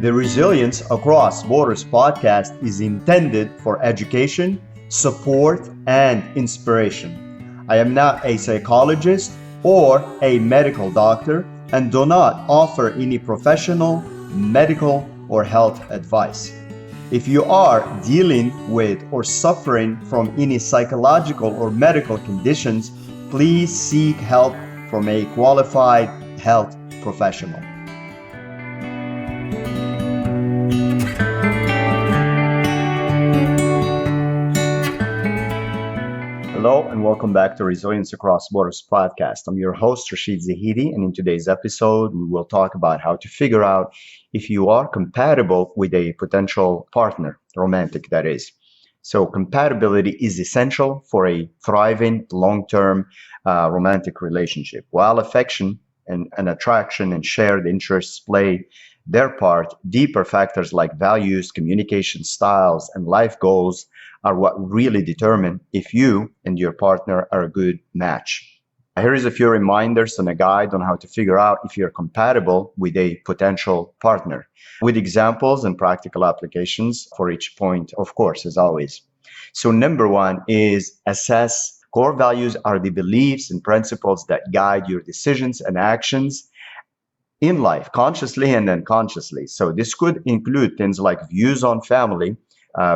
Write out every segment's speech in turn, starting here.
The Resilience Across Borders podcast is intended for education, support, and inspiration. I am not a psychologist or a medical doctor and do not offer any professional, medical, or health advice. If you are dealing with or suffering from any psychological or medical conditions, please seek help from a qualified health professional. Hello and welcome back to Resilience Across Borders podcast. I'm your host, Rachid, and in today's episode, we will talk about how to figure out if you are compatible with a potential partner, romantic that is. So compatibility is essential for a thriving long-term romantic relationship. While affection and attraction and shared interests play their part, deeper factors like values, communication styles, and life goals are what really determine if you and your partner are a good match. Here is a few reminders and a guide on how to figure out if you're compatible with a potential partner, with examples and practical applications for each point, of course, as always. So number one is assess. Core values are the beliefs and principles that guide your decisions and actions in life, consciously and unconsciously. So this could include things like views on family,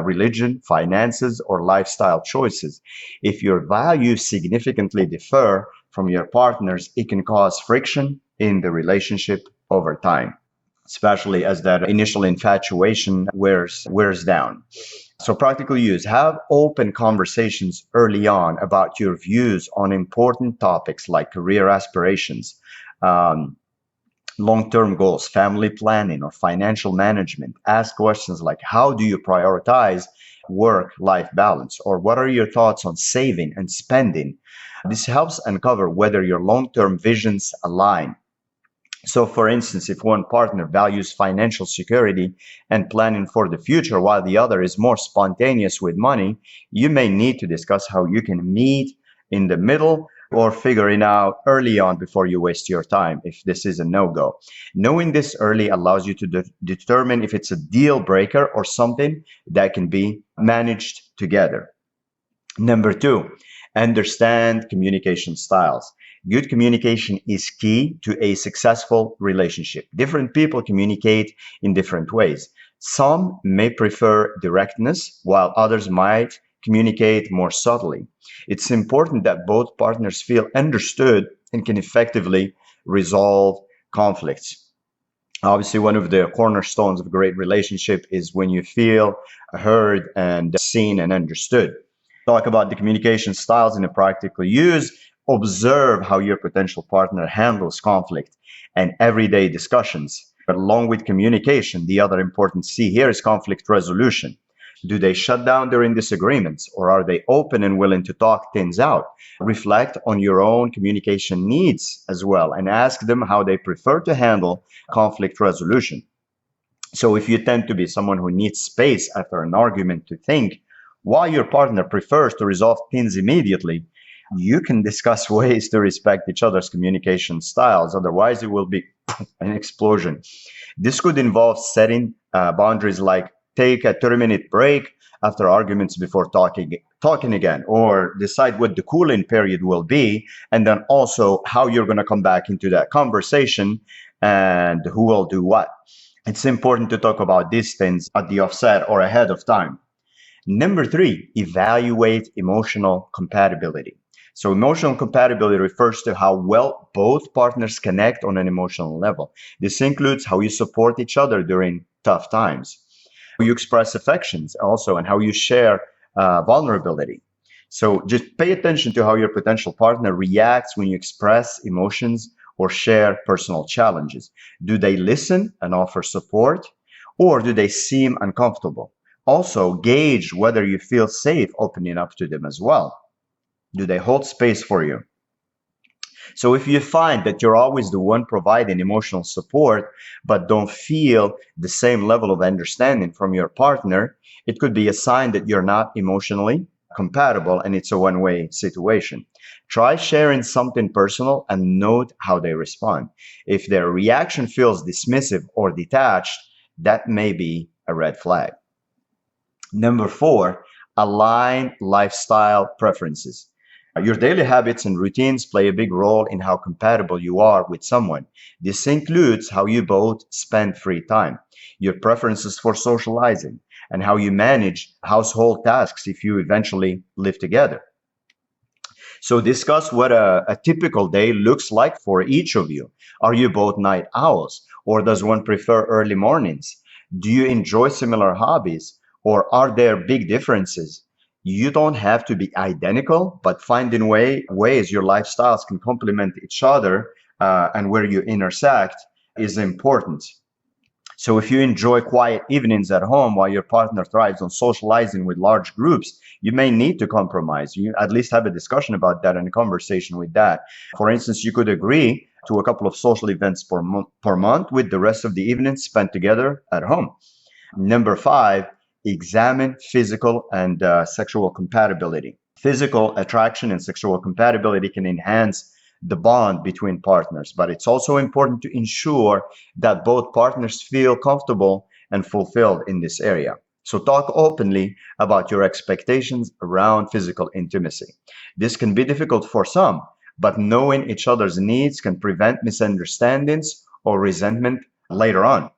religion, finances, or lifestyle choices. If your values significantly differ from your partner's, it can cause friction in the relationship over time, especially as that initial infatuation wears down. So practical use, have open conversations early on about your views on important topics like career aspirations, long-term goals, family planning, or financial management. Ask questions like, how do you prioritize work-life balance? Or what are your thoughts on saving and spending? This helps uncover whether your long-term visions align. So for instance, if one partner values financial security and planning for the future while the other is more spontaneous with money, you may need to discuss how you can meet in the middle or figuring out early on before you waste your time if this is a no-go. Knowing this early allows you to determine if it's a deal breaker or something that can be managed together. Number two, understand communication styles. Good communication is key to a successful relationship. Different people communicate in different ways. Some may prefer directness, while others might communicate more subtly. It's important that both partners feel understood and can effectively resolve conflicts. Obviously, one of the cornerstones of a great relationship is when you feel heard and seen and understood. Talk about the communication styles in a practical use. Observe how your potential partner handles conflict and everyday discussions. But along with communication, the other important C here is conflict resolution. Do they shut down during disagreements, or are they open and willing to talk things out? Reflect on your own communication needs as well and ask them how they prefer to handle conflict resolution. So if you tend to be someone who needs space after an argument to think, while your partner prefers to resolve things immediately, you can discuss ways to respect each other's communication styles. Otherwise, it will be an explosion. This could involve setting boundaries like take a 30-minute break after arguments before talking again, or decide what the cooling period will be, and then also how you're going to come back into that conversation and who will do what. It's important to talk about these things at the offset or ahead of time. Number three, evaluate emotional compatibility. So emotional compatibility refers to how well both partners connect on an emotional level. This includes how you support each other during tough times, how you express affections also, and how you share vulnerability. So just pay attention to how your potential partner reacts when you express emotions or share personal challenges. Do they listen and offer support, or do they seem uncomfortable? Also, gauge whether you feel safe opening up to them as well. Do they hold space for you? So if you find that you're always the one providing emotional support, but don't feel the same level of understanding from your partner, it could be a sign that you're not emotionally compatible and it's a one-way situation. Try sharing something personal and note how they respond. If their reaction feels dismissive or detached, that may be a red flag. Number four, align lifestyle preferences. Your daily habits and routines play a big role in how compatible you are with someone. This includes how you both spend free time, your preferences for socializing, and how you manage household tasks if you eventually live together. So discuss what a typical day looks like for each of you. Are you both night owls, or does one prefer early mornings? Do you enjoy similar hobbies, or are there big differences? You don't have to be identical, but finding ways your lifestyles can complement each other and where you intersect is important. So if you enjoy quiet evenings at home while your partner thrives on socializing with large groups, you may need to compromise. You at least have a discussion about that and a conversation with that. For instance, you could agree to a couple of social events per month with the rest of the evenings spent together at home. Number five, examine physical and sexual compatibility. Physical attraction and sexual compatibility can enhance the bond between partners, but it's also important to ensure that both partners feel comfortable and fulfilled in this area. So talk openly about your expectations around physical intimacy. This can be difficult for some, but knowing each other's needs can prevent misunderstandings or resentment later on.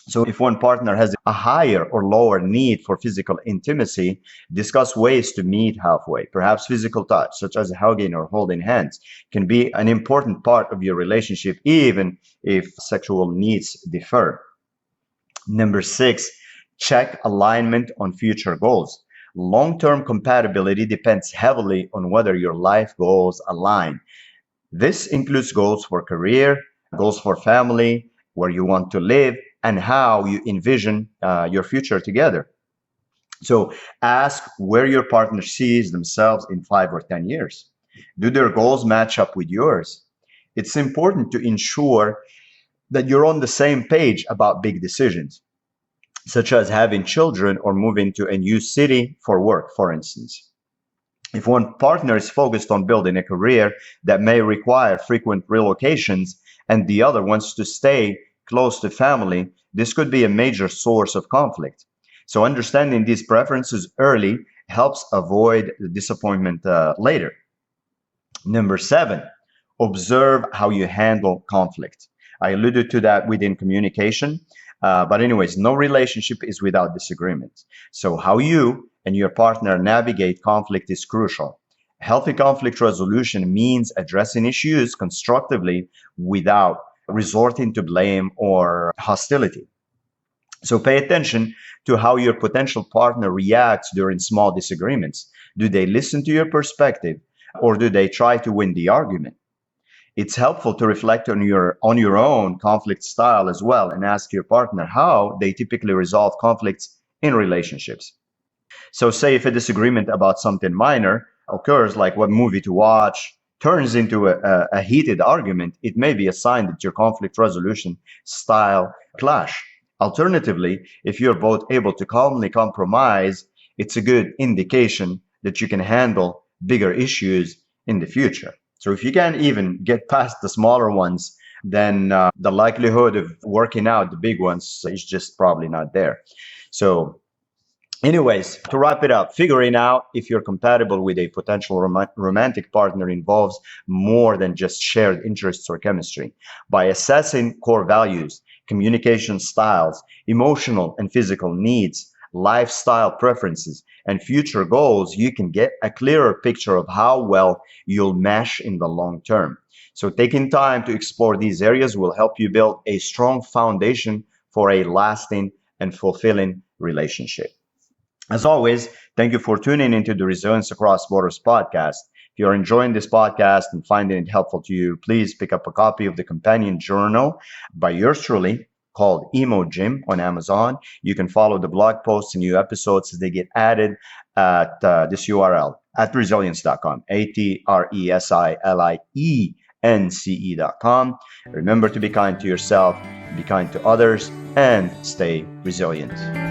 So if one partner has a higher or lower need for physical intimacy, discuss ways to meet halfway. Perhaps physical touch, such as hugging or holding hands, can be an important part of your relationship, even if sexual needs differ. Number six, check alignment on future goals. Long-term compatibility depends heavily on whether your life goals align. This includes goals for career, goals for family, where you want to live, and how you envision your future together. So ask where your partner sees themselves in 5 or 10 years. Do their goals match up with yours? It's important to ensure that you're on the same page about big decisions, such as having children or moving to a new city for work, for instance. If one partner is focused on building a career that may require frequent relocations and the other wants to stay close to family, this could be a major source of conflict. So understanding these preferences early helps avoid disappointment later. Number seven, observe how you handle conflict. I alluded to that within communication. But anyways, no relationship is without disagreement. So how you and your partner navigate conflict is crucial. Healthy conflict resolution means addressing issues constructively without resorting to blame or hostility. So pay attention to how your potential partner reacts during small disagreements. Do they listen to your perspective, or do they try to win the argument? It's helpful to reflect on your own conflict style as well and ask your partner how they typically resolve conflicts in relationships. So say if a disagreement about something minor occurs, like what movie to watch, turns into a heated argument, it may be a sign that your conflict resolution style clash. Alternatively, if you're both able to calmly compromise, it's a good indication that you can handle bigger issues in the future. So if you can't even get past the smaller ones, then the likelihood of working out the big ones is just probably not there. So anyways, to wrap it up, figuring out if you're compatible with a potential romantic partner involves more than just shared interests or chemistry. By assessing core values, communication styles, emotional and physical needs, lifestyle preferences, and future goals, you can get a clearer picture of how well you'll mesh in the long term. So taking time to explore these areas will help you build a strong foundation for a lasting and fulfilling relationship. As always, thank you for tuning into the Resilience Across Borders podcast. If you're enjoying this podcast and finding it helpful to you, please pick up a copy of the companion journal by yours truly called Emo Gym on Amazon. You can follow the blog posts and new episodes as they get added at this URL at resilience.com, ATRESILIENCE.com. Remember to be kind to yourself, be kind to others, and stay resilient.